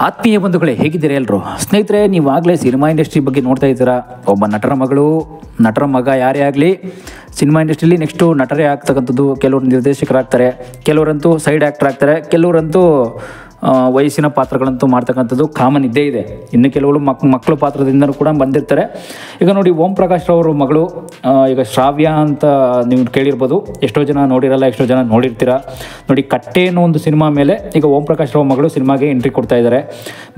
ಆತ್ಮೀಯ ಬಂಧುಗಳೇ, ಹೇಗಿದ್ದೀರಾ ಎಲ್ಲರೂ? ಸ್ನೇಹಿತರೆ, ನೀವಾಗಲೇ ಸಿನಿಮಾ ಇಂಡಸ್ಟ್ರಿ ಬಗ್ಗೆ ನೋಡ್ತಾ ಇದ್ದೀರಾ. ಒಬ್ಬ ನಟರ ಮಗ ಯಾರೇ ಆಗಲಿ ಸಿನಿಮಾ ಇಂಡಸ್ಟ್ರಿಯಲ್ಲಿ ನೆಕ್ಸ್ಟು ನಟರೇ ಆಗ್ತಕ್ಕಂಥದ್ದು. ಕೆಲವರು ನಿರ್ದೇಶಕರಾಗ್ತಾರೆ, ಕೆಲವರಂತೂ ಸೈಡ್ ಆ್ಯಕ್ಟರ್ ಆಗ್ತಾರೆ, ಕೆಲವರಂತೂ ವಯಸ್ಸಿನ ಪಾತ್ರಗಳಂತೂ ಮಾಡ್ತಕ್ಕಂಥದ್ದು ಕಾಮನ್ ಇದ್ದೇ ಇದೆ. ಇನ್ನು ಕೆಲವರು ಮಕ್ಕಳು ಪಾತ್ರದಿಂದ ಕೂಡ ಬಂದಿರ್ತಾರೆ. ಈಗ ನೋಡಿ, ಓಂ ಪ್ರಕಾಶ್ ರವರ ಮಗಳು ಈಗ ಶ್ರಾವ್ಯ ಅಂತ ನೀವು ಕೇಳಿರ್ಬೋದು. ಎಷ್ಟೋ ಜನ ನೋಡಿರಲ್ಲ, ಎಷ್ಟೋ ಜನ ನೋಡಿರ್ತೀರ. ನೋಡಿ, ಕಟ್ಟೆ ಅನ್ನೋ ಒಂದು ಸಿನಿಮಾ ಮೇಲೆ ಈಗ ಓಂ ಪ್ರಕಾಶ್ ರವರ ಮಗಳು ಸಿನಿಮಾಗೆ ಎಂಟ್ರಿ ಕೊಡ್ತಾ ಇದ್ದಾರೆ.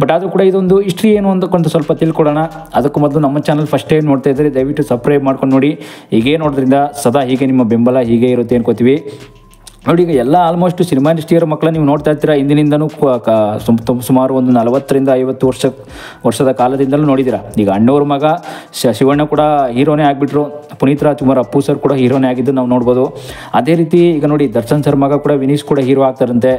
ಬಟ್ ಆದರೂ ಕೂಡ ಇದೊಂದು ಹಿಸ್ಟ್ರಿ ಏನು ಅಂದ್ಕೊಂಡು ಸ್ವಲ್ಪ ತಿಳ್ಕೊಳ್ಳೋಣ. ಅದಕ್ಕೂ ಮೊದಲು ನಮ್ಮ ಚಾನಲ್ ಫಸ್ಟ್ ಟೈಮ್ ನೋಡ್ತಾ ಇದ್ದರೆ ದಯವಿಟ್ಟು ಸಬ್ಸ್ಕ್ರೈಬ್ ಮಾಡ್ಕೊಂಡು ನೋಡಿ. ಹೀಗೆ ನೋಡೋದ್ರಿಂದ ಸದಾ ಹೀಗೆ ನಿಮ್ಮ ಬೆಂಬಲ ಹೀಗೆ ಇರುತ್ತೆ ಅನ್ಕೋತೀವಿ. ನೋಡಿ, ಈಗ ಎಲ್ಲ ಆಲ್ಮೋಸ್ಟ್ ಸಿನಿಮಾ ಇಂಡಸ್ಟ್ರಿಯರ ಮಕ್ಕಳು ನೀವು ನೋಡ್ತಾ ಇರ್ತೀರ. ಹಿಂದಿನಿಂದನೂ ಸುಮಾರು ಒಂದು 40ರಿಂದ 50 ವರ್ಷದ ಕಾಲದಿಂದಲೂ ನೋಡಿದ್ದೀರಾ. ಈಗ ಅಣ್ಣವ್ರ ಮಗ ಶಿವಣ್ಣ ಕೂಡ ಹೀರೋನೇ ಆಗಿಬಿಟ್ರು. ಪುನೀತ್ ರಾಜ್ಕುಮಾರ್ ಅಪ್ಪು ಸರ್ ಕೂಡ ಹೀರೋನೇ ಆಗಿದ್ದು ನಾವು ನೋಡ್ಬೋದು. ಅದೇ ರೀತಿ ಈಗ ನೋಡಿ, ದರ್ಶನ್ ಸರ್ ಮಗ ಕೂಡ ವಿನೀಶ್ ಕೂಡ ಹೀರೋ ಆಗ್ತಾರಂತೆ.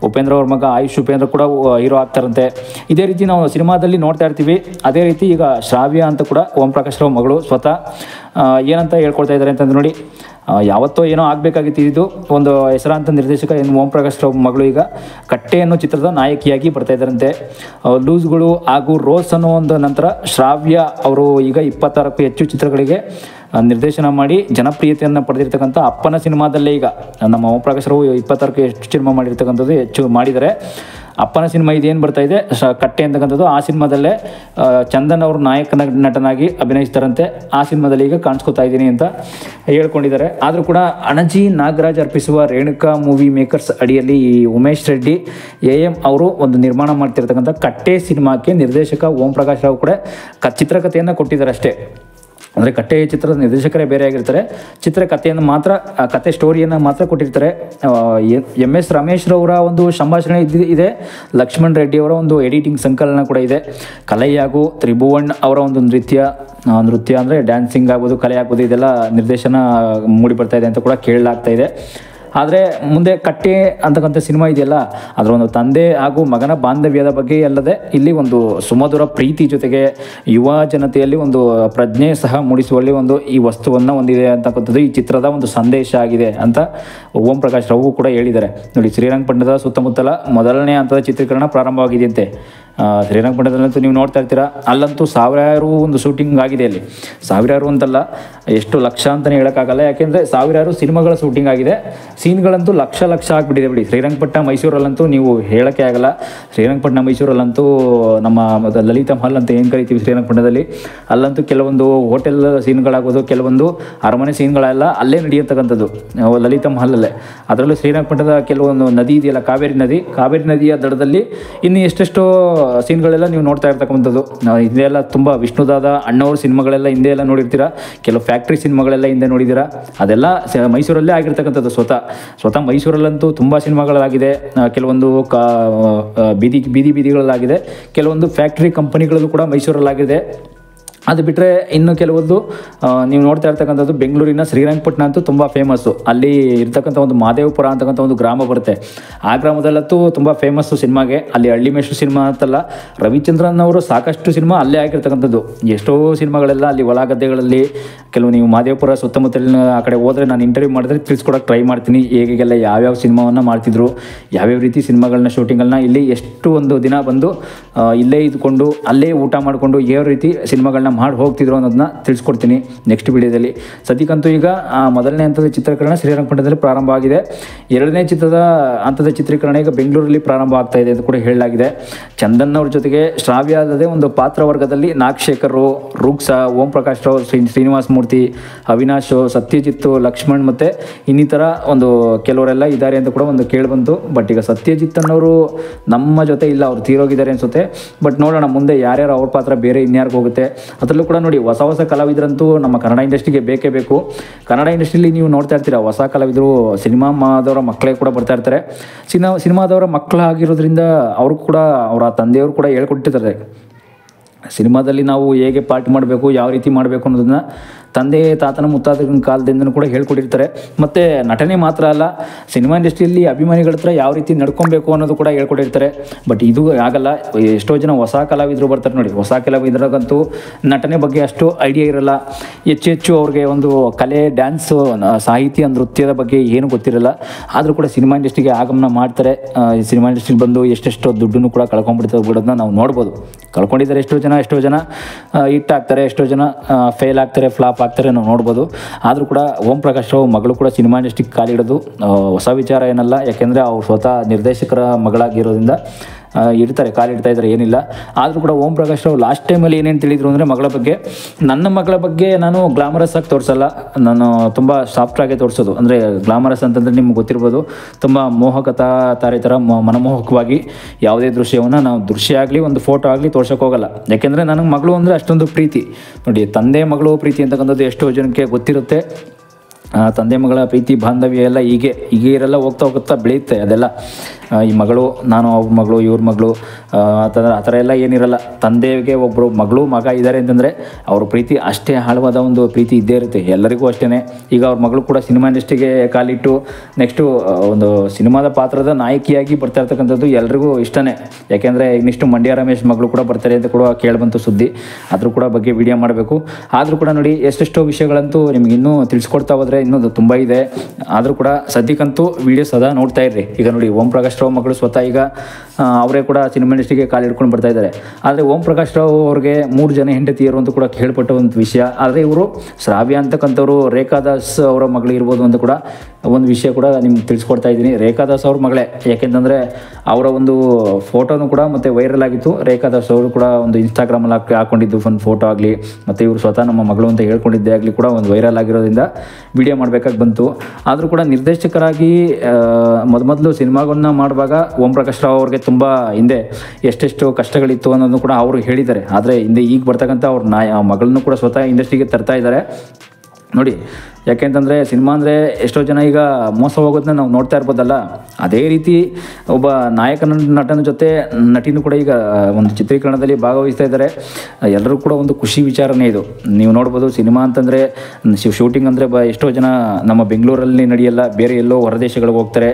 ಉಪೇಂದ್ರ ಅವ್ರ ಮಗ ಆಯುಷ್ ಉಪೇಂದ್ರ ಕೂಡ ಹೀರೋ ಆಗ್ತಾರಂತೆ. ಇದೇ ರೀತಿ ನಾವು ಸಿನಿಮಾದಲ್ಲಿ ನೋಡ್ತಾ ಇರ್ತೀವಿ. ಅದೇ ರೀತಿ ಈಗ ಶ್ರಾವ್ಯ ಅಂತ ಕೂಡ ಓಂ ಪ್ರಕಾಶ್ ರಾವ್ ಮಗಳು ಸ್ವತಃ ಏನಂತ ಹೇಳ್ಕೊಳ್ತಾ ಇದ್ದಾರೆ ಅಂತಂದ್ರೆ, ನೋಡಿ, ಯಾವತ್ತೋ ಏನೋ ಆಗಬೇಕಾಗಿತ್ತು. ಇದು ಒಂದು ಹೆಸರಾಂತ ನಿರ್ದೇಶಕ ಓಂ ಪ್ರಕಾಶ್ ರಾವ್ ಮಗಳು ಈಗ ಕಟ್ಟೆ ಅನ್ನೋ ಚಿತ್ರದ ನಾಯಕಿಯಾಗಿ ಬರ್ತಾ ಇದ್ದಾರಂತೆ. ಲೂಸ್ಗಳು ಹಾಗೂ ರೋಸ್ ಅನ್ನೋ ಒಂದು ನಂತರ ಶ್ರಾವ್ಯ ಅವರು ಈಗ 26ಕ್ಕೂ ಹೆಚ್ಚು ಚಿತ್ರಗಳಿಗೆ ನಿರ್ದೇಶನ ಮಾಡಿ ಜನಪ್ರಿಯತೆಯನ್ನು ಪಡೆದಿರ್ತಕ್ಕಂಥ ಅಪ್ಪನ ಸಿನಿಮಾದಲ್ಲೇ ಈಗ ನಮ್ಮ ಓಂ ಪ್ರಕಾಶ್ ರಾವ್ 26ಕ್ಕೂ ಹೆಚ್ಚು ಸಿನಿಮಾ ಮಾಡಿರ್ತಕ್ಕಂಥದ್ದು ಹೆಚ್ಚು ಮಾಡಿದ್ದಾರೆ. ಅಪ್ಪನ ಸಿನಿಮಾ ಇದೇನು ಬರ್ತಾ ಇದೆ ಕಟ್ಟೆ ಅಂತಕ್ಕಂಥದ್ದು, ಆ ಸಿನಿಮಾದಲ್ಲೇ ಚಂದನ್ ಅವರು ನಟನಾಗಿ ಅಭಿನಯಿಸ್ತಾರಂತೆ. ಆ ಸಿನಿಮಾದಲ್ಲಿ ಈಗ ಕಾಣಿಸ್ಕೊತಾ ಇದ್ದೀನಿ ಅಂತ ಹೇಳ್ಕೊಂಡಿದ್ದಾರೆ. ಆದರೂ ಕೂಡ ಅಣಜಿ ನಾಗರಾಜ್ ಅರ್ಪಿಸುವ ರೇಣುಕಾ ಮೂವಿ ಮೇಕರ್ಸ್ ಅಡಿಯಲ್ಲಿ ಈ ಉಮೇಶ್ ರೆಡ್ಡಿ AM ಅವರು ಒಂದು ನಿರ್ಮಾಣ ಮಾಡ್ತಿರ್ತಕ್ಕಂಥ ಕಟ್ಟೆ ಸಿನಿಮಾಕ್ಕೆ ನಿರ್ದೇಶಕ ಓಂ ಪ್ರಕಾಶ್ ರಾವ್ ಕೂಡ ಚಿತ್ರಕಥೆಯನ್ನು ಕೊಟ್ಟಿದ್ದಾರೆ ಅಷ್ಟೇ. ಅಂದರೆ ಕಟ್ಟೆ ಚಿತ್ರದ ನಿರ್ದೇಶಕರೇ ಬೇರೆ ಆಗಿರ್ತಾರೆ. ಚಿತ್ರಕಥೆಯನ್ನು ಮಾತ್ರ, ಕತೆ ಸ್ಟೋರಿಯನ್ನು ಮಾತ್ರ ಕೊಟ್ಟಿರ್ತಾರೆ. MS ರಮೇಶ್ ರವರ ಒಂದು ಸಂಭಾಷಣೆ ಇದೆ. ಲಕ್ಷ್ಮಣ್ ರೆಡ್ಡಿ ಅವರ ಒಂದು ಎಡಿಟಿಂಗ್ ಸಂಕಲನ ಕೂಡ ಇದೆ. ಕಲೆ ಹಾಗೂ ತ್ರಿಭುವನ್ ಅವರ ಒಂದು ನೃತ್ಯ ಅಂದರೆ ಡ್ಯಾನ್ಸಿಂಗ್ ಆಗ್ಬೋದು, ಕಲೆ ಆಗ್ಬೋದು, ಇದೆಲ್ಲ ನಿರ್ದೇಶನ ಮೂಡಿ ಬರ್ತಾ ಇದೆ ಅಂತ ಕೂಡ ಕೇಳಲಾಗ್ತಾ ಇದೆ. ಆದರೆ ಮುಂದೆ ಕಟ್ಟೆ ಅಂತಕ್ಕಂಥ ಸಿನಿಮಾ ಇದೆಯಲ್ಲ, ಅದರ ಒಂದು ತಂದೆ ಹಾಗೂ ಮಗನ ಬಾಂಧವ್ಯದ ಬಗ್ಗೆ ಅಲ್ಲದೆ ಇಲ್ಲಿ ಒಂದು ಸುಮಧುರ ಪ್ರೀತಿ ಜೊತೆಗೆ ಯುವ ಜನತೆಯಲ್ಲಿ ಒಂದು ಪ್ರಜ್ಞೆ ಸಹ ಮೂಡಿಸುವಲ್ಲಿ ಒಂದು ಈ ವಸ್ತುವನ್ನು ಹೊಂದಿದೆ ಅಂತಕ್ಕಂಥದ್ದು ಈ ಚಿತ್ರದ ಒಂದು ಸಂದೇಶ ಆಗಿದೆ ಅಂತ ಓಂ ಪ್ರಕಾಶ್ ರಾವ್ ಕೂಡ ಹೇಳಿದ್ದಾರೆ. ನೋಡಿ, ಶ್ರೀರಂಗಪಟ್ಟಣದ ಸುತ್ತಮುತ್ತಲ ಮೊದಲನೇ ಹಂತದ ಚಿತ್ರೀಕರಣ ಪ್ರಾರಂಭವಾಗಿದೆಯಂತೆ. ಶ್ರೀರಂಗಪಟ್ಟಣದಲ್ಲಂತೂ ನೀವು ನೋಡ್ತಾ ಇರ್ತೀರಾ, ಅಲ್ಲಂತೂ ಸಾವಿರಾರು ಒಂದು ಶೂಟಿಂಗ್ ಆಗಿದೆ. ಅಲ್ಲಿ ಸಾವಿರಾರು ಅಂತಲ್ಲ, ಎಷ್ಟು ಲಕ್ಷ ಅಂತಲೇ ಹೇಳೋಕ್ಕಾಗಲ್ಲ. ಯಾಕೆಂದರೆ ಸಾವಿರಾರು ಸಿನಿಮಾಗಳ ಶೂಟಿಂಗ್ ಆಗಿದೆ. ಸೀನ್ಗಳಂತೂ ಲಕ್ಷ ಆಗಿಬಿಟ್ಟಿದೆ ಬಿಡಿ. ಶ್ರೀರಂಗಪಟ್ಟಣ ಮೈಸೂರಲ್ಲಂತೂ ನೀವು ಹೇಳೋಕ್ಕೆ ಆಗಲ್ಲ. ಶ್ರೀರಂಗಪಟ್ಟಣ ಮೈಸೂರಲ್ಲಂತೂ ನಮ್ಮ ಲಲಿತಾ ಮಹಲ್ ಅಂತ ಏನು ಕರಿತೀವಿ ಶ್ರೀರಂಗಪಟ್ಟಣದಲ್ಲಿ, ಅಲ್ಲಂತೂ ಕೆಲವೊಂದು ಹೋಟೆಲ್ ಸೀನ್ಗಳಾಗೋದು, ಕೆಲವೊಂದು ಅರಮನೆ ಸೀನ್ಗಳೆಲ್ಲ ಅಲ್ಲೇ ನಡೆಯುತ್ತಕ್ಕಂಥದ್ದು ಲಲಿತಾ ಮಹಲಲ್ಲೇ. ಅದರಲ್ಲೂ ಶ್ರೀರಂಗಪಟ್ಟಣದ ಕೆಲವೊಂದು ನದಿ ಇದೆಯಲ್ಲ, ಕಾವೇರಿ ನದಿಯ ದಡದಲ್ಲಿ ಇನ್ನು ಎಷ್ಟೆಷ್ಟೋ ಸೀನ್ಗಳೆಲ್ಲ ನೀವು ನೋಡ್ತಾ ಇರ್ತಕ್ಕಂಥದ್ದು. ಇದೆಲ್ಲ ತುಂಬ ವಿಷ್ಣುದಾದ ಅಣ್ಣವ್ರ ಸಿನಿಮಾಗಳೆಲ್ಲ ಹಿಂದೆ ಎಲ್ಲ ನೋಡಿರ್ತೀರ. ಕೆಲವು ಫ್ಯಾಕ್ಟ್ರಿ ಸಿನಿಮಾಗಳೆಲ್ಲ ಹಿಂದೆ ನೋಡಿದ್ದೀರಾ. ಅದೆಲ್ಲ ಮೈಸೂರಲ್ಲೇ ಆಗಿರ್ತಕ್ಕಂಥದ್ದು. ಸ್ವತಃ ಮೈಸೂರಲ್ಲಂತೂ ತುಂಬ ಸಿನಿಮಾಗಳಾಗಿದೆ. ಕೆಲವೊಂದು ಬೀದಿಗಳಲ್ಲಾಗಿದೆ. ಕೆಲವೊಂದು ಫ್ಯಾಕ್ಟ್ರಿ ಕಂಪನಿಗಳಲ್ಲೂ ಕೂಡ ಮೈಸೂರಲ್ಲಾಗಿದೆ. ಅದು ಬಿಟ್ಟರೆ ಇನ್ನು ಕೆಲವೊಂದು ನೀವು ನೋಡ್ತಾ ಇರ್ತಕ್ಕಂಥದ್ದು ಬೆಂಗಳೂರಿನ ಶ್ರೀರಂಗಪಟ್ಟಣ ಅಂತೂ ತುಂಬ ಫೇಮಸ್ಸು. ಅಲ್ಲಿ ಇರ್ತಕ್ಕಂಥ ಒಂದು ಮಹದೇವಪುರ ಅಂತಕ್ಕಂಥ ಒಂದು ಗ್ರಾಮ ಬರುತ್ತೆ. ಆ ಗ್ರಾಮದಲ್ಲಂತೂ ತುಂಬ ಫೇಮಸ್ಸು ಸಿನಿಮಾಗೆ. ಅಲ್ಲಿ ಹಳ್ಳಿಮೇಷ್ಟ್ರು ಸಿನಿಮಾ ಅಂತಲ್ಲ, ರವಿಚಂದ್ರನ್ ಅವರು ಸಾಕಷ್ಟು ಸಿನಿಮಾ ಅಲ್ಲೇ ಆಗಿರ್ತಕ್ಕಂಥದ್ದು. ಎಷ್ಟೋ ಸಿನಿಮಾಗಳೆಲ್ಲ ಅಲ್ಲಿ ಹೊಲ ಗದ್ದೆಗಳಲ್ಲಿ, ಕೆಲವು ನೀವು ಮಹದೇವಪುರ ಸುತ್ತಮುತ್ತಲಿನ ಆ ಕಡೆ ಹೋದರೆ ನಾನು ಇಂಟರ್ವ್ಯೂ ಮಾಡಿದ್ರೆ ತಿಳಿಸ್ಕೊಡೋಕೆ ಟ್ರೈ ಮಾಡ್ತೀನಿ. ಹೇಗೆಲ್ಲ ಯಾವ್ಯಾವ ಸಿನಿಮಾವನ್ನು ಮಾಡ್ತಿದ್ರು, ಯಾವ್ಯಾವ ರೀತಿ ಸಿನಿಮಾಗಳನ್ನ ಶೂಟಿಂಗನ್ನು ಇಲ್ಲಿ ಎಷ್ಟು ಒಂದು ದಿನ ಬಂದು ಇಲ್ಲೇ ಇದ್ಕೊಂಡು ಅಲ್ಲೇ ಊಟ ಮಾಡಿಕೊಂಡು ಯಾವ ರೀತಿ ಸಿನಿಮಾಗಳನ್ನ ಮಾಡಿ ಹೋಗ್ತಿದ್ರು ಅನ್ನೋದನ್ನ ತಿಳಿಸ್ಕೊಡ್ತೀನಿ ನೆಕ್ಸ್ಟ್ ವಿಡಿಯೋದಲ್ಲಿ. ಸದ್ಯಕ್ಕಂತೂ ಈಗ ಮೊದಲನೇ ಹಂತದ ಚಿತ್ರೀಕರಣ ಶ್ರೀರಂಗಪಟ್ಟಣದಲ್ಲಿ ಪ್ರಾರಂಭ ಆಗಿದೆ. ಎರಡನೇ ಹಂತದ ಚಿತ್ರೀಕರಣ ಈಗ ಬೆಂಗಳೂರಲ್ಲಿ ಪ್ರಾರಂಭ ಆಗ್ತಾ ಇದೆ ಅಂತ ಕೂಡ ಹೇಳಲಾಗಿದೆ. ಚಂದನ್ ಅವ್ರ ಜೊತೆಗೆ ಶ್ರಾವ್ಯ ಅಲ್ಲದೆ ಒಂದು ಪಾತ್ರ ವರ್ಗದಲ್ಲಿ ನಾಗಶೇಖರ್, ರುಕ್ಸಾ, ಓಂ ಪ್ರಕಾಶ್ ರಾವ್, ಶ್ರೀನಿವಾಸ ಮೂರ್ತಿ, ಅವಿನಾಶ್, ಸತ್ಯಜಿತ್, ಲಕ್ಷ್ಮಣ್ ಮತ್ತು ಇನ್ನಿತರ ಒಂದು ಕೆಲವರೆಲ್ಲ ಇದ್ದಾರೆ ಅಂತ ಕೂಡ ಒಂದು ಕೇಳಿಬಂತು. ಬಟ್ ಈಗ ಸತ್ಯಜಿತ್ ಅನ್ನೋರು ನಮ್ಮ ಜೊತೆ ಇಲ್ಲ, ಅವ್ರು ತೀರೋಗಿದ್ದಾರೆ ಅನಿಸುತ್ತೆ. ಬಟ್ ನೋಡೋಣ ಮುಂದೆ ಯಾರ್ಯಾರು ಅವ್ರ ಪಾತ್ರ ಬೇರೆ ಇನ್ಯಾರಿಗೂ ಹೋಗುತ್ತೆ. ಅದರಲ್ಲೂ ಕೂಡ ನೋಡಿ, ಹೊಸ ಕಲಾವಿದರಂತೂ ನಮ್ಮ ಕನ್ನಡ ಇಂಡಸ್ಟ್ರಿಗೆ ಬೇಕೇ ಬೇಕು. ಕನ್ನಡ ಇಂಡಸ್ಟ್ರಿಯಲ್ಲಿ ನೀವು ನೋಡ್ತಾ ಇರ್ತೀರ, ಹೊಸ ಕಲಾವಿದರು ಸಿನಿಮಾದವರ ಮಕ್ಕಳೇ ಕೂಡ ಬರ್ತಾ ಇರ್ತಾರೆ. ಸಿನಿಮಾದವರ ಮಕ್ಕಳಾಗಿರೋದ್ರಿಂದ ಅವರು ಕೂಡ ಅವರ ತಂದೆಯವರು ಕೂಡ ಹೇಳ್ಕೊಟ್ಟಿರ್ತಾರೆ ಸಿನಿಮಾದಲ್ಲಿ ನಾವು ಹೇಗೆ ಪಾರ್ಟ್ ಮಾಡಬೇಕು, ಯಾವ ರೀತಿ ಮಾಡಬೇಕು ಅನ್ನೋದನ್ನು ತಂದೆ ತಾತನ ಮುತ್ತಾತನ ಕಾಲದಿಂದನೂ ಕೂಡ ಹೇಳ್ಕೊಟ್ಟಿರ್ತಾರೆ. ಮತ್ತು ನಟನೆ ಮಾತ್ರ ಅಲ್ಲ, ಸಿನಿಮಾ ಇಂಡಸ್ಟ್ರಿಯಲ್ಲಿ ಅಭಿಮಾನಿಗಳ ಹತ್ರ ಯಾವ ರೀತಿ ನಡ್ಕೊಬೇಕು ಅನ್ನೋದು ಕೂಡ ಹೇಳ್ಕೊಟ್ಟಿರ್ತಾರೆ. ಬಟ್ ಇದು ಆಗಲ್ಲ. ಎಷ್ಟೋ ಜನ ಹೊಸ ಕಲಾವಿದರು ಬರ್ತಾರೆ ನೋಡಿ, ಹೊಸ ಕಲಾವಿದರಿಗಂತೂ ನಟನೆ ಬಗ್ಗೆ ಅಷ್ಟು ಐಡಿಯಾ ಇರಲ್ಲ. ಹೆಚ್ಚು ಅವ್ರಿಗೆ ಒಂದು ಕಲೆ, ಡ್ಯಾನ್ಸು, ಸಾಹಿತ್ಯ, ನೃತ್ಯದ ಬಗ್ಗೆ ಏನು ಗೊತ್ತಿರಲ್ಲ. ಆದರೂ ಕೂಡ ಸಿನಿಮಾ ಇಂಡಸ್ಟ್ರಿಗೆ ಆಗಮನ ಮಾಡ್ತಾರೆ. ಸಿನಿಮಾ ಇಂಡಸ್ಟ್ರಿಗೆ ಬಂದು ಎಷ್ಟೆಷ್ಟೋ ದುಡ್ಡನ್ನು ಕೂಡ ಬಿಡೋದನ್ನ ನಾವು ನೋಡ್ಬೋದು. ಕಳ್ಕೊಂಡಿದ್ದಾರೆ ಎಷ್ಟೋ ಜನ ಹಿಟ್ ಆಗ್ತಾರೆ, ಎಷ್ಟೋ ಜನ ಫೇಲ್ ಆಗ್ತಾರೆ, ಫ್ಲಾಪ್ ಆಗ್ತಾರೆ, ನಾವು ನೋಡ್ಬೋದು. ಆದರೂ ಕೂಡ ಓಂ ಪ್ರಕಾಶ್ ರಾವ್ ಮಗಳು ಕೂಡ ಸಿನಿಮಾ ಇಂಡಸ್ಟ್ರಿಗೆ ಕಾಲಿಡೋದು ಹೊಸ ವಿಚಾರ ಏನಲ್ಲ. ಯಾಕೆಂದರೆ ಅವ್ರು ಸ್ವತಃ ನಿರ್ದೇಶಕರ ಮಗಳಾಗಿರೋದ್ರಿಂದ ಕಾಲಿಡ್ತಾ ಇದ್ದಾರೆ, ಏನಿಲ್ಲ. ಆದರೂ ಕೂಡ ಓಂ ಪ್ರಕಾಶ್ ರಾವ್ ಲಾಸ್ಟ್ ಟೈಮಲ್ಲಿ ಏನೇನು ತಿಳಿದ್ರು ಅಂದರೆ ನನ್ನ ಮಗಳ ಬಗ್ಗೆ ನಾನು ಗ್ಲಾಮರಸ್ ಆಗಿ ತೋರಿಸಲ್ಲ, ನಾನು ತುಂಬ ಸಾಫ್ಟಾಗೆ ತೋರಿಸೋದು. ಅಂದರೆ ಗ್ಲಾಮರಸ್ ಅಂತಂದರೆ ನಿಮ್ಗೆ ಗೊತ್ತಿರ್ಬೋದು, ತುಂಬ ಮೋಹಕತಾ ತಾರೆ ಥರ ಮನಮೋಹಕವಾಗಿ ಯಾವುದೇ ದೃಶ್ಯವನ್ನು ನಾವು ದೃಶ್ಯ ಆಗಲಿ ಒಂದು ಫೋಟೋ ಆಗಲಿ ತೋರ್ಸೋಕೆ ಹೋಗಲ್ಲ. ಯಾಕೆಂದರೆ ನನಗೆ ಮಗಳು ಅಂದರೆ ಅಷ್ಟೊಂದು ಪ್ರೀತಿ ನೋಡಿ. ತಂದೆ ಮಗಳು ಪ್ರೀತಿ ಅಂತಕ್ಕಂಥದ್ದು ಎಷ್ಟೋ ಜನಕ್ಕೆ ಗೊತ್ತಿರುತ್ತೆ. ತಂದೆ ಮಗಳ ಪ್ರೀತಿ ಬಾಂಧವ್ಯ ಎಲ್ಲ ಹೀಗೆ ಇರಲ್ಲ, ಹೋಗ್ತಾ ಬೆಳೆಯುತ್ತೆ ಅದೆಲ್ಲ. ಈ ಮಗಳು, ನಾನು ಅವ್ರ ಮಗಳು, ಇವ್ರ ಮಗಳು ಆ ಥರ ಎಲ್ಲ ಏನಿರಲ್ಲ. ತಂದೆಗೆ ಒಬ್ಬರು ಮಗಳು ಮಗ ಇದ್ದಾರೆ ಅಂತಂದರೆ ಅವ್ರ ಪ್ರೀತಿ ಅಷ್ಟೇ ಆಳವಾದ ಒಂದು ಪ್ರೀತಿ ಇದ್ದೇ ಇರುತ್ತೆ ಎಲ್ಲರಿಗೂ ಅಷ್ಟೇ. ಈಗ ಅವ್ರ ಮಗಳು ಕೂಡ ಸಿನಿಮಾ ಇಂಡಸ್ಟ್ರಿಗೆ ಕಾಲಿಟ್ಟು ನೆಕ್ಸ್ಟು ಒಂದು ಸಿನಿಮಾದ ಪಾತ್ರದ ನಾಯಕಿಯಾಗಿ ಬರ್ತಾ ಇರ್ತಕ್ಕಂಥದ್ದು ಎಲ್ರಿಗೂ ಇಷ್ಟನೇ. ಯಾಕೆಂದರೆ ಇನ್ನಿಷ್ಟು ಮಂಡ್ಯ ರಮೇಶ್ ಮಗಳು ಕೂಡ ಬರ್ತಾರೆ ಅಂತ ಕೂಡ ಕೇಳಿಬಂತು ಸುದ್ದಿ. ಅದ್ರ ಕೂಡ ಬಗ್ಗೆ ವಿಡಿಯೋ ಮಾಡಬೇಕು. ಆದರೂ ಕೂಡ ನೋಡಿ, ಎಷ್ಟೆಷ್ಟೋ ವಿಷಯಗಳಂತೂ ನಿಮ್ಗೆ ಇನ್ನೂ ತಿಳಿಸ್ಕೊಡ್ತಾ ಹೋದರೆ ಇನ್ನೂ ತುಂಬ ಇದೆ. ಆದರೂ ಕೂಡ ಸದ್ಯಕ್ಕಂತೂ ವಿಡಿಯೋ ಸದಾ ನೋಡ್ತಾ ಇರ್ರಿ. ಈಗ ನೋಡಿ, ಓಂ ಪ್ರಕಾಶ್ ರಾವ್ ಮಗಳು ಸ್ವತಃ ಈಗ ಅವರೇ ಕೂಡ ಸಿನಿಮಾ ಇಂಡಸ್ಟ್ರಿಗೆ ಕಾಲಿಡ್ಕೊಂಡು ಬರ್ತಾ ಇದ್ದಾರೆ. ಆದರೆ ಓಂ ಪ್ರಕಾಶ್ ರಾವ್ ಅವ್ರಿಗೆ 3 ಜನ ಹೆಂಡತಿಯರು ಅಂತ ಕೂಡ ಕೇಳ್ಪಟ್ಟ ಒಂದು ವಿಷಯ. ಆದರೆ ಇವರು ಶ್ರಾವ್ಯ ಅಂತಕ್ಕಂಥವ್ರು ರೇಖಾದಾಸ್ ಅವರ ಮಗಳು ಇರ್ಬೋದು ಅಂತ ಕೂಡ ಒಂದು ವಿಷಯ ಕೂಡ ನಿಮ್ಗೆ ತಿಳಿಸ್ಕೊಡ್ತಾ ಇದ್ದೀನಿ. ರೇಖಾದಾಸ್ ಅವ್ರ ಮಗಳೇ, ಯಾಕೆಂತಂದರೆ ಅವರ ಒಂದು ಫೋಟೋನು ಕೂಡ ಮತ್ತು ವೈರಲ್ ಆಗಿತ್ತು. ರೇಖಾದಾಸ್ ಅವರು ಕೂಡ ಒಂದು ಇನ್ಸ್ಟಾಗ್ರಾಮಲ್ಲಿ ಹಾಕ್ಕೊಂಡಿದ್ದು ಒಂದು ಫೋಟೋ ಆಗಲಿ, ಮತ್ತು ಇವರು ಸ್ವತಃ ನಮ್ಮ ಮಗಳು ಅಂತ ಹೇಳ್ಕೊಂಡಿದ್ದೇ ಆಗಲಿ ಕೂಡ ಒಂದು ವೈರಲ್ ಆಗಿರೋದ್ರಿಂದ ವಿಡಿಯೋ ಮಾಡಬೇಕಾಗಿ ಬಂತು. ಆದರೂ ಕೂಡ ನಿರ್ದೇಶಕರಾಗಿ ಮೊದಲು ಸಿನಿಮಾಗಳನ್ನ ಮಾಡುವಾಗ ಓಂ ಪ್ರಕಾಶ್ ರಾವ್ ಅವ್ರಿಗೆ ತುಂಬ ಹಿಂದೆ ಎಷ್ಟೆಷ್ಟು ಕಷ್ಟಗಳಿತ್ತು ಅನ್ನೋದನ್ನು ಕೂಡ ಅವರು ಹೇಳಿದ್ದಾರೆ. ಆದರೆ ಹಿಂದೆ ಈಗ ಬರ್ತಕ್ಕಂಥ ಅವ್ರ ಮಗಳನ್ನು ಕೂಡ ಸ್ವತಃ ಇಂಡಸ್ಟ್ರಿಗೆ ತರ್ತಾ ಇದ್ದಾರೆ ನೋಡಿ. ಯಾಕೆಂತಂದರೆ ಸಿನಿಮಾ ಅಂದರೆ ಎಷ್ಟೋ ಜನ ಈಗ ಮೋಸ ಹೋಗೋದನ್ನ ನಾವು ನೋಡ್ತಾ ಇರ್ಬೋದಲ್ಲ, ಅದೇ ರೀತಿ ಒಬ್ಬ ನಟನ ಜೊತೆ ನಟಿನೂ ಕೂಡ ಈಗ ಒಂದು ಚಿತ್ರೀಕರಣದಲ್ಲಿ ಭಾಗವಹಿಸ್ತಾ ಇದ್ದಾರೆ. ಎಲ್ಲರೂ ಕೂಡ ಒಂದು ಖುಷಿ ವಿಚಾರನೇ ಇದು. ನೀವು ನೋಡ್ಬೋದು, ಸಿನಿಮಾ ಅಂತಂದರೆ ಶೂಟಿಂಗ್ ಅಂದರೆ ಎಷ್ಟೋ ಜನ ನಮ್ಮ ಬೆಂಗಳೂರಲ್ಲಿ ನಡೆಯಲ್ಲ, ಬೇರೆ ಎಲ್ಲೋ ಹೊರದೇಶಗಳಿಗೆ ಹೋಗ್ತಾರೆ,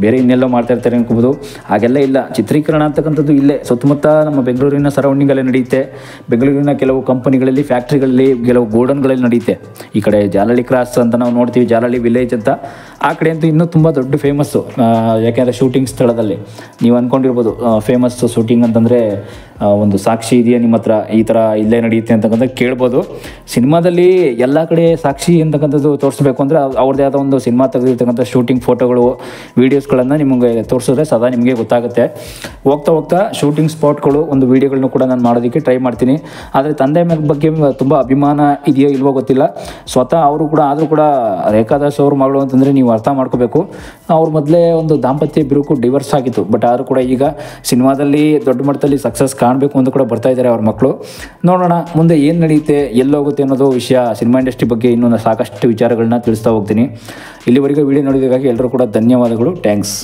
ಬೇರೆ ಇನ್ನೆಲ್ಲೋ ಮಾಡ್ತಾ ಇರ್ತಾರೆ ಅನ್ಕೋಬೋದು. ಹಾಗೆಲ್ಲ ಇಲ್ಲ. ಚಿತ್ರೀಕರಣ ಅಂತಕ್ಕಂಥದ್ದು ಇಲ್ಲೇ ಸುತ್ತಮುತ್ತ ನಮ್ಮ ಬೆಂಗಳೂರಿನ ಸರೌಂಡಿಂಗಲ್ಲೇ ನಡೆಯುತ್ತೆ. ಬೆಂಗಳೂರಿನ ಕೆಲವು ಕಂಪನಿಗಳಲ್ಲಿ, ಫ್ಯಾಕ್ಟ್ರಿಗಳಲ್ಲಿ, ಕೆಲವು ಗೋಡನ್ಗಳಲ್ಲಿ ನಡೆಯುತ್ತೆ. ಈ ಕಡೆ ಜಾಲಹಳ್ಳಿ ಕ್ರಾಸ್ ಅಂತ ನಾವು ನೋಡ್ತೀವಿ, ಜಾಲಹಳ್ಳಿ ವಿಲೇಜ್ ಅಂತ. ಆ ಕಡೆ ಅಂತೂ ಇನ್ನೂ ತುಂಬ ದೊಡ್ಡ ಫೇಮಸ್ಸು. ಯಾಕೆಂದರೆ ಶೂಟಿಂಗ್ ಸ್ಥಳದಲ್ಲಿ ನೀವು ಅಂದ್ಕೊಂಡಿರ್ಬೋದು, ಫೇಮಸ್ ಶೂಟಿಂಗ್ ಅಂತಂದರೆ ಒಂದು ಸಾಕ್ಷಿ ಇದೆಯಾ ನಿಮ್ಮ ಹತ್ರ, ಈ ಥರ ಇಲ್ಲೇ ನಡೆಯುತ್ತೆ ಅಂತಕ್ಕಂಥ ಕೇಳ್ಬೋದು. ಸಿನಿಮಾದಲ್ಲಿ ಎಲ್ಲ ಕಡೆ ಸಾಕ್ಷಿ ಅಂತಕ್ಕಂಥದ್ದು ತೋರಿಸ್ಬೇಕು ಅಂದರೆ ಅವ್ರದ್ದೇ ಆದ ಒಂದು ಸಿನಿಮಾ ತೆಗೆದಿರ್ತಕ್ಕಂಥ ಶೂಟಿಂಗ್ ಫೋಟೋಗಳು, ವೀಡಿಯೋಸ್ಗಳನ್ನು ನಿಮಗೆ ತೋರಿಸಿದ್ರೆ ಸದಾ ನಿಮಗೆ ಗೊತ್ತಾಗುತ್ತೆ. ಹೋಗ್ತಾ ಶೂಟಿಂಗ್ ಸ್ಪಾಟ್ಗಳು ಒಂದು ವೀಡಿಯೋಗಳನ್ನೂ ಕೂಡ ನಾನು ಮಾಡೋದಕ್ಕೆ ಟ್ರೈ ಮಾಡ್ತೀನಿ. ಆದರೆ ತಂದೆ ಬಗ್ಗೆ ತುಂಬ ಅಭಿಮಾನ ಇದೆಯೋ ಇಲ್ವೋ ಗೊತ್ತಿಲ್ಲ. ಸ್ವತಃ ಅವರು ಕೂಡ, ಆದರೂ ಕೂಡ ರೇಖಾದಾಸ್ ಅವ್ರ ಮಗಳು ಅಂತಂದರೆ ನೀವು ಅರ್ಥ ಮಾಡ್ಕೋಬೇಕು, ಅವ್ರ ಮೊದಲೇ ಒಂದು ದಾಂಪತ್ಯ ಬಿರುಕು ಡಿವರ್ಸ್ ಆಗಿತ್ತು. ಬಟ್ ಆದರೂ ಕೂಡ ಈಗ ಸಿನಿಮಾದಲ್ಲಿ ದೊಡ್ಡ ಮಟ್ಟದಲ್ಲಿ ಸಕ್ಸಸ್ ಕಾಣಬೇಕು ಅಂತ ಕೂಡ ಬರ್ತಾ ಇದ್ದಾರೆ ಅವ್ರ ಮಕ್ಕಳು. ನೋಡೋಣ ಮುಂದೆ ಏನು ನಡೆಯುತ್ತೆ, ಎಲ್ಲೋಗುತ್ತೆ ಅನ್ನೋದು ವಿಷಯ. ಸಿನಿಮಾ ಇಂಡಸ್ಟ್ರಿ ಬಗ್ಗೆ ಇನ್ನೂ ಸಾಕಷ್ಟು ವಿಚಾರಗಳನ್ನ ತಿಳಿಸ್ತಾ ಹೋಗ್ತೀನಿ. ಇಲ್ಲಿವರೆಗೂ ವಿಡಿಯೋ ನೋಡಿದ್ದಕ್ಕಾಗಿ ಎಲ್ಲರೂ ಕೂಡ ಧನ್ಯವಾದಗಳು. ಥ್ಯಾಂಕ್ಸ್.